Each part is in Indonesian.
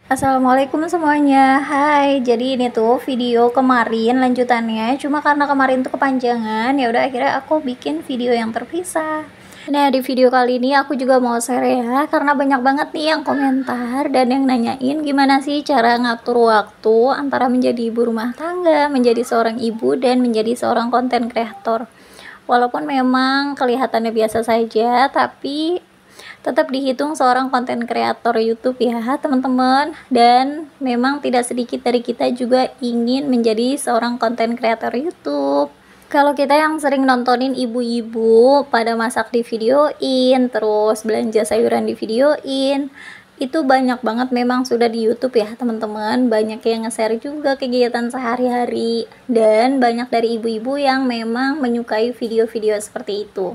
Assalamualaikum semuanya. Hai, jadi ini tuh video kemarin lanjutannya. Cuma karena kemarin tuh kepanjangan, ya udah akhirnya aku bikin video yang terpisah. Nah, di video kali ini aku juga mau share ya, karena banyak banget nih yang komentar dan yang nanyain gimana sih cara ngatur waktu antara menjadi ibu rumah tangga, menjadi seorang ibu, dan menjadi seorang konten kreator. Walaupun memang kelihatannya biasa saja, tapi tetap dihitung seorang konten kreator YouTube ya teman-teman, dan memang tidak sedikit dari kita juga ingin menjadi seorang konten kreator YouTube. Kalau kita yang sering nontonin ibu-ibu pada masak di videoin, terus belanja sayuran di videoin, itu banyak banget memang sudah di YouTube ya teman-teman. Banyak yang nge-share juga kegiatan sehari-hari, dan banyak dari ibu-ibu yang memang menyukai video-video seperti itu.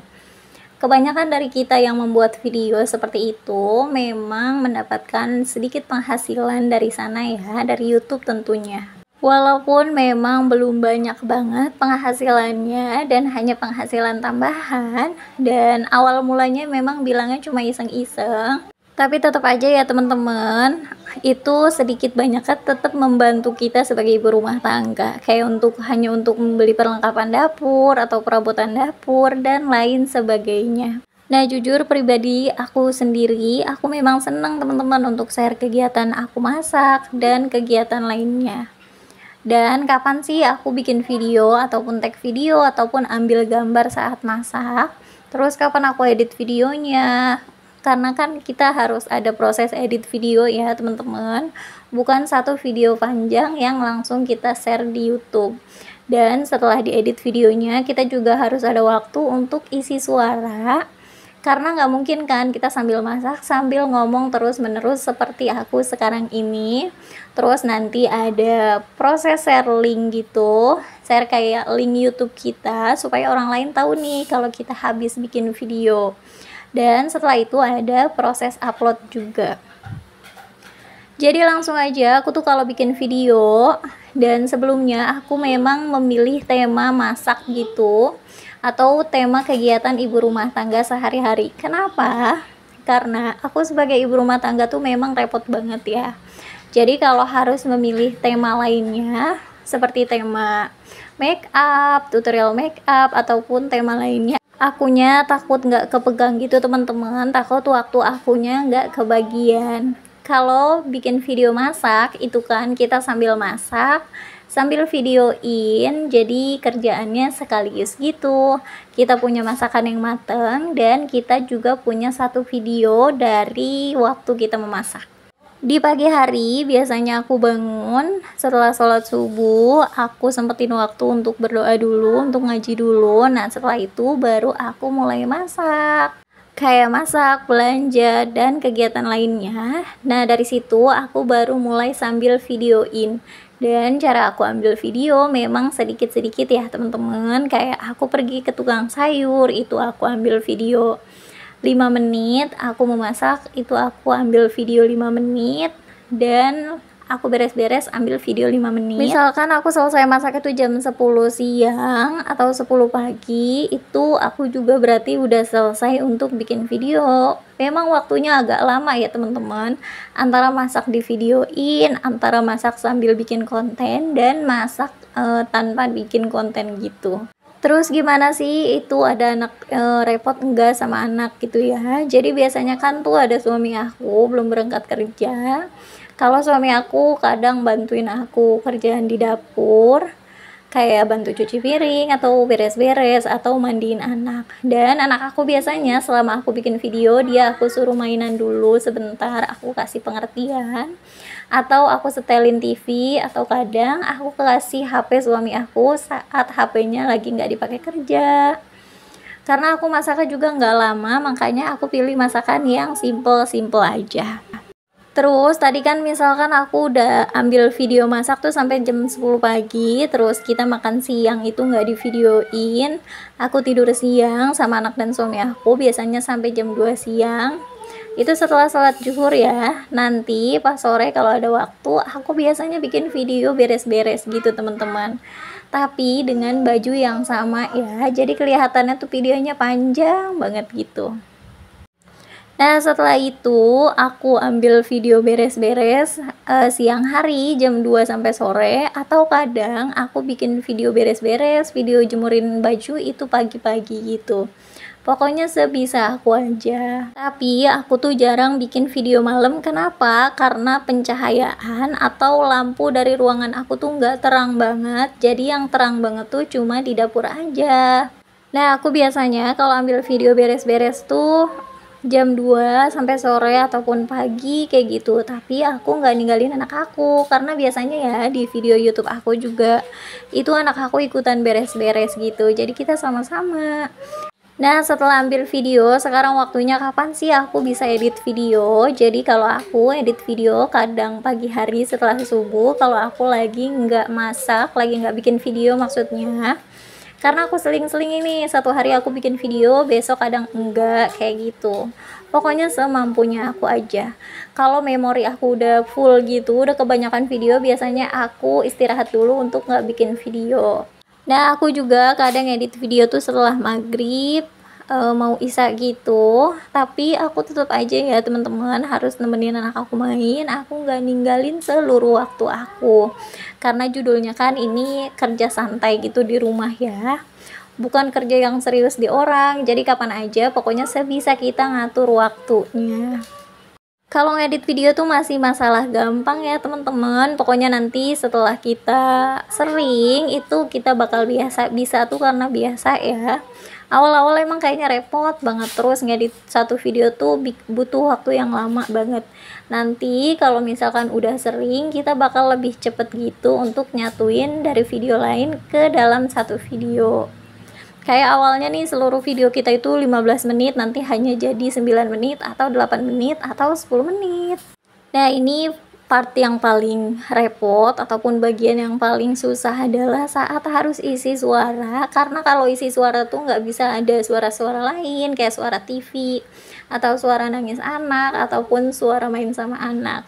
Kebanyakan dari kita yang membuat video seperti itu memang mendapatkan sedikit penghasilan dari sana ya, dari YouTube tentunya. Walaupun memang belum banyak banget penghasilannya dan hanya penghasilan tambahan, dan awal mulanya memang bilangnya cuma iseng-iseng, tapi tetap aja ya teman-teman, itu sedikit banyaknya tetap membantu kita sebagai ibu rumah tangga, kayak hanya untuk membeli perlengkapan dapur atau perabotan dapur dan lain sebagainya. Nah, jujur pribadi aku sendiri, aku memang senang teman-teman untuk share kegiatan aku masak dan kegiatan lainnya. Dan kapan sih aku bikin video ataupun tag video ataupun ambil gambar saat masak, terus kapan aku edit videonya, karena kan kita harus ada proses edit video ya teman-teman, bukan satu video panjang yang langsung kita share di YouTube. Dan setelah diedit videonya, kita juga harus ada waktu untuk isi suara, karena nggak mungkin kan kita sambil masak sambil ngomong terus menerus seperti aku sekarang ini. Terus nanti ada proses share link gitu, share kayak link YouTube kita supaya orang lain tahu nih kalau kita habis bikin video. Dan setelah itu ada proses upload juga. Jadi langsung aja aku tuh kalau bikin video, dan sebelumnya aku memang memilih tema masak gitu, atau tema kegiatan ibu rumah tangga sehari-hari. Kenapa? Karena aku sebagai ibu rumah tangga tuh memang repot banget ya. Jadi kalau harus memilih tema lainnya, seperti tema make up, tutorial make up, ataupun tema lainnya, akunya takut nggak kepegang gitu teman-teman, takut waktu akunya nggak kebagian. Kalau bikin video masak itu kan kita sambil masak sambil videoin, jadi kerjaannya sekaligus gitu. Kita punya masakan yang mateng dan kita juga punya satu video dari waktu kita memasak. Di pagi hari biasanya aku bangun setelah sholat subuh, aku sempetin waktu untuk berdoa dulu, untuk ngaji dulu. Nah setelah itu baru aku mulai masak, kayak masak, belanja, dan kegiatan lainnya. Nah dari situ aku baru mulai sambil videoin. Dan cara aku ambil video memang sedikit-sedikit ya teman-teman. Kayak aku pergi ke tukang sayur, itu aku ambil video 5 menit, aku memasak, itu aku ambil video 5 menit, dan aku beres-beres ambil video 5 menit. Misalkan aku selesai masak itu jam 10 siang atau 10 pagi, itu aku juga berarti udah selesai untuk bikin video. Memang waktunya agak lama ya teman-teman, antara masak di videoin, antara masak sambil bikin konten, dan masak tanpa bikin konten gitu. Terus gimana sih itu ada anak, repot enggak sama anak gitu ya. Jadi biasanya kan tuh ada suami aku belum berangkat kerja. Kalau suami aku kadang bantuin aku kerjaan di dapur, kayak bantu cuci piring atau beres-beres atau mandiin anak. Dan anak aku biasanya selama aku bikin video, dia aku suruh mainan dulu sebentar, aku kasih pengertian, atau aku setelin TV, atau kadang aku kasih HP suami aku saat HP-nya lagi nggak dipakai kerja. Karena aku masaknya juga nggak lama, makanya aku pilih masakan yang simple-simple aja. Terus tadi kan misalkan aku udah ambil video masak tuh sampai jam 10 pagi, terus kita makan siang itu nggak di videoin, aku tidur siang sama anak dan suami aku biasanya sampai jam 2 siang. Itu setelah sholat zuhur ya. Nanti pas sore kalau ada waktu, aku biasanya bikin video beres-beres gitu teman-teman, tapi dengan baju yang sama ya, jadi kelihatannya tuh videonya panjang banget gitu. Nah, setelah itu aku ambil video beres-beres siang hari jam 2 sampai sore, atau kadang aku bikin video beres-beres, video jemurin baju itu pagi-pagi gitu. Pokoknya sebisa aku aja. Tapi aku tuh jarang bikin video malam. Kenapa? Karena pencahayaan atau lampu dari ruangan aku tuh nggak terang banget. Jadi yang terang banget tuh cuma di dapur aja. Nah, aku biasanya kalau ambil video beres-beres tuh jam 2 sampai sore ataupun pagi kayak gitu. Tapi aku nggak ninggalin anak aku, karena biasanya ya di video YouTube aku juga itu anak aku ikutan beres-beres gitu. Jadi kita sama-sama. Nah, setelah ambil video, sekarang waktunya kapan sih aku bisa edit video? Jadi kalau aku edit video kadang pagi hari setelah subuh, kalau aku lagi nggak masak, lagi nggak bikin video maksudnya. Karena aku seling-seling ini, satu hari aku bikin video, besok kadang enggak, kayak gitu. Pokoknya semampunya aku aja. Kalau memori aku udah full gitu, udah kebanyakan video, biasanya aku istirahat dulu untuk nggak bikin video. Nah, aku juga kadang edit video tuh setelah maghrib, mau isya gitu. Tapi aku tetap aja ya teman-teman harus nemenin anak aku main. Aku nggak ninggalin seluruh waktu aku. Karena judulnya kan ini kerja santai gitu di rumah ya. Bukan kerja yang serius di orang. Jadi kapan aja pokoknya sebisa kita ngatur waktunya. Kalau ngedit video tuh masih masalah gampang ya teman-teman. Pokoknya nanti setelah kita sering itu kita bakal bisa tuh, karena biasa ya. Awal-awal emang kayaknya repot banget, terus ngedit satu video tuh butuh waktu yang lama banget. Nanti kalau misalkan udah sering, kita bakal lebih cepet gitu untuk nyatuin dari video lain ke dalam satu video. Kayak awalnya nih seluruh video kita itu 15 menit, nanti hanya jadi 9 menit atau 8 menit atau 10 menit. Nah, ini part yang paling repot ataupun bagian yang paling susah adalah saat harus isi suara. Karena kalau isi suara tuh nggak bisa ada suara-suara lain kayak suara TV atau suara nangis anak ataupun suara main sama anak.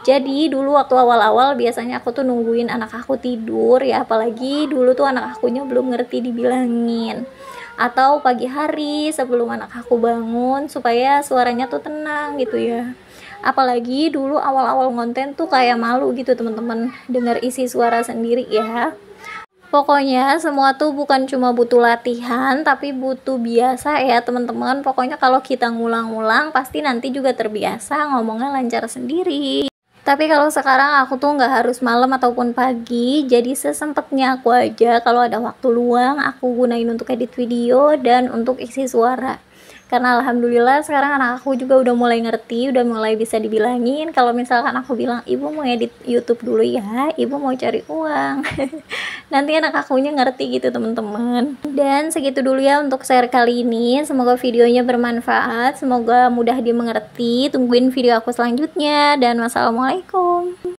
Jadi dulu waktu awal-awal biasanya aku tuh nungguin anak aku tidur ya, apalagi dulu tuh anak akunya belum ngerti dibilangin. Atau pagi hari sebelum anak aku bangun supaya suaranya tuh tenang gitu ya. Apalagi dulu awal-awal konten tuh kayak malu gitu teman-teman dengar isi suara sendiri ya. Pokoknya semua tuh bukan cuma butuh latihan, tapi butuh biasa ya teman-teman. Pokoknya kalau kita ngulang-ngulang pasti nanti juga terbiasa, ngomongnya lancar sendiri. Tapi kalau sekarang aku tuh nggak harus malam ataupun pagi, jadi sesempatnya aku aja. Kalau ada waktu luang aku gunain untuk edit video dan untuk isi suara. Karena alhamdulillah sekarang anak aku juga udah mulai ngerti, udah mulai bisa dibilangin. Kalau misalkan aku bilang, ibu mau edit YouTube dulu ya, ibu mau cari uang. Nanti anak akunya ngerti gitu teman-teman. Dan segitu dulu ya untuk share kali ini. Semoga videonya bermanfaat, semoga mudah dimengerti. Tungguin video aku selanjutnya, dan wassalamualaikum.